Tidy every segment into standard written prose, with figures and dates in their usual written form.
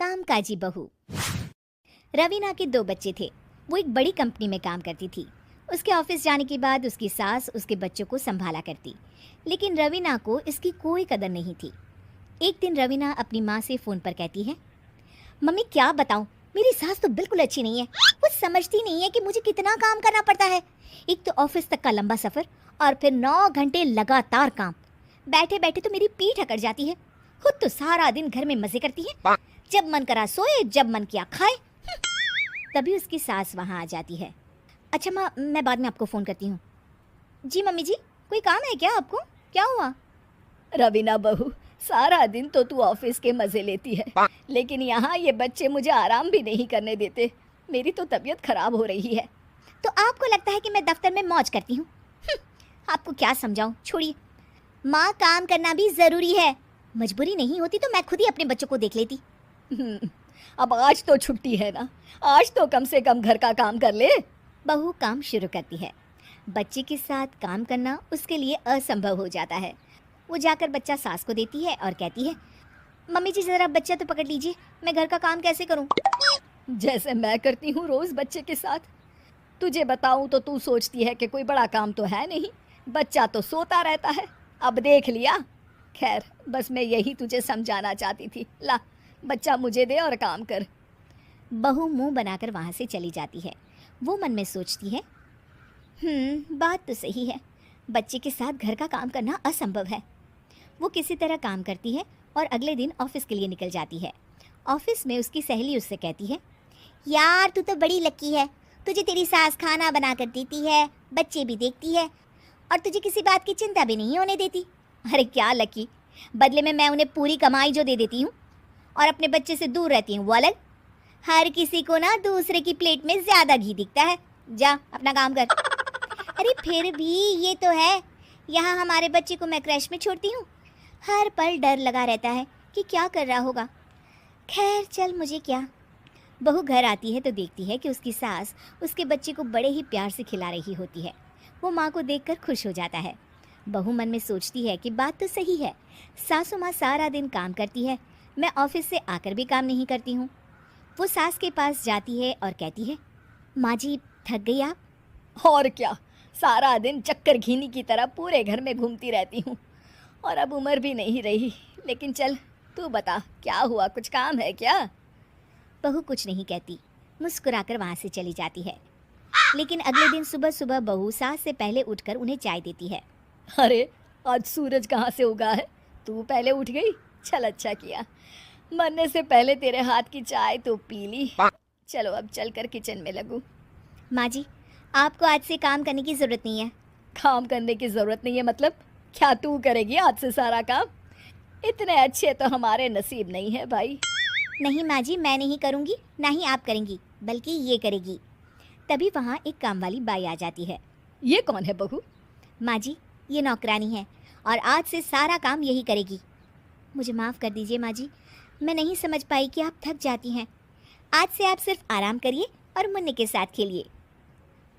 कामकाजी बहू। रवीना के 2 बच्चे थे। वो एक बड़ी कंपनी में काम करती थी। उसके ऑफिस जाने के बाद उसकी सास उसके बच्चों को संभाला करती, लेकिन रवीना को इसकी कोई कदर नहीं थी। एक दिन रवीना अपनी माँ से फ़ोन पर कहती है, मम्मी क्या बताऊँ, मेरी सास तो बिल्कुल अच्छी नहीं है। वो समझती नहीं है कि मुझे कितना काम करना पड़ता है। एक तो ऑफिस तक का लंबा सफ़र और फिर 9 घंटे लगातार काम। बैठे बैठे तो मेरी पीठ अकड़ जाती है। खुद तो सारा दिन घर में मज़े करती है, जब मन करा सोए, जब मन किया खाए। तभी उसकी सास वहाँ आ जाती है। अच्छा माँ, मैं बाद में आपको फ़ोन करती हूँ। जी मम्मी जी, कोई काम है क्या आपको? क्या हुआ? रवीना बहू, सारा दिन तो तू ऑफिस के मजे लेती है, लेकिन यहाँ ये बच्चे मुझे आराम भी नहीं करने देते। मेरी तो तबीयत खराब हो रही है। तो आपको लगता है कि मैं दफ्तर में मौज करती हूँ? आपको क्या समझाऊँ, छोड़िए। माँ, काम करना भी ज़रूरी है। मजबूरी नहीं होती तो मैं खुद ही अपने बच्चों को देख लेती। अब आज तो छुट्टी है ना, आज तो कम से कम घर का काम कर ले। बहू काम शुरू करती है। बच्चे के साथ काम करना उसके लिए असंभव हो जाता है। वो जाकर बच्चा सास को देती है और कहती है, मम्मी जी ज़रा बच्चा तो पकड़ लीजिए, मैं घर का काम कैसे करूं? जैसे मैं करती हूँ रोज़ बच्चे के साथ। तुझे बताऊँ तो तू सोचती है कि कोई बड़ा काम तो है नहीं, बच्चा तो सोता रहता है। अब देख लिया। खैर, बस मैं यही तुझे समझाना चाहती थी। ला, बच्चा मुझे दे और काम कर। बहू मुंह बनाकर वहाँ से चली जाती है। वो मन में सोचती है, बात तो सही है, बच्चे के साथ घर का काम करना असंभव है। वो किसी तरह काम करती है और अगले दिन ऑफिस के लिए निकल जाती है। ऑफिस में उसकी सहेली उससे कहती है, यार तू तो बड़ी लकी है, तुझे तेरी सास खाना बना कर देती है, बच्चे भी देखती है और तुझे किसी बात की चिंता भी नहीं होने देती। अरे क्या लकी, बदले में मैं उन्हें पूरी कमाई जो दे देती हूँ और अपने बच्चे से दूर रहती हूँ वो अलग। हर किसी को ना दूसरे की प्लेट में ज़्यादा घी दिखता है। जा अपना काम कर। अरे फिर भी ये तो है, यहाँ हमारे बच्चे को मैं क्रैश में छोड़ती हूँ, हर पल डर लगा रहता है कि क्या कर रहा होगा। खैर चल, मुझे क्या। बहू घर आती है तो देखती है कि उसकी सास उसके बच्चे को बड़े ही प्यार से खिला रही होती है। वो माँ को देखकर खुश हो जाता है। बहू मन में सोचती है कि बात तो सही है, सासू माँ सारा दिन काम करती है, मैं ऑफिस से आकर भी काम नहीं करती हूँ। वो सास के पास जाती है और कहती है, माँ जी थक गई आप? और क्या, सारा दिन चक्कर घीनी की तरह पूरे घर में घूमती रहती हूँ और अब उम्र भी नहीं रही। लेकिन चल तू बता, क्या हुआ, कुछ काम है क्या? बहू कुछ नहीं कहती, मुस्कुराकर वहाँ से चली जाती है। लेकिन अगले दिन सुबह सुबह बहू सास से पहले उठकर उन्हें चाय देती है। अरे, आज सूरज कहाँ से उगा है? तू पहले उठ गई? चल, अच्छा किया, मरने से पहले तेरे हाथ की चाय तो पी ली। चलो अब चलकर किचन में लगूं। माँ जी, आपको आज से काम करने की ज़रूरत नहीं है। काम करने की ज़रूरत नहीं है मतलब? क्या तू करेगी आज से सारा काम? इतने अच्छे तो हमारे नसीब नहीं है भाई। नहीं माँ जी, मैं नहीं करूँगी, ना ही आप करेंगी, बल्कि ये करेगी। तभी वहाँ एक काम वाली बाई आ जाती है। ये कौन है बहू? माँ जी, ये नौकरानी है और आज से सारा काम यही करेगी। मुझे माफ़ कर दीजिए माँ जी, मैं नहीं समझ पाई कि आप थक जाती हैं। आज से आप सिर्फ आराम करिए और मुन्ने के साथ खेलिए।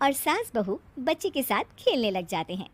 और सास बहू बच्चे के साथ खेलने लग जाते हैं।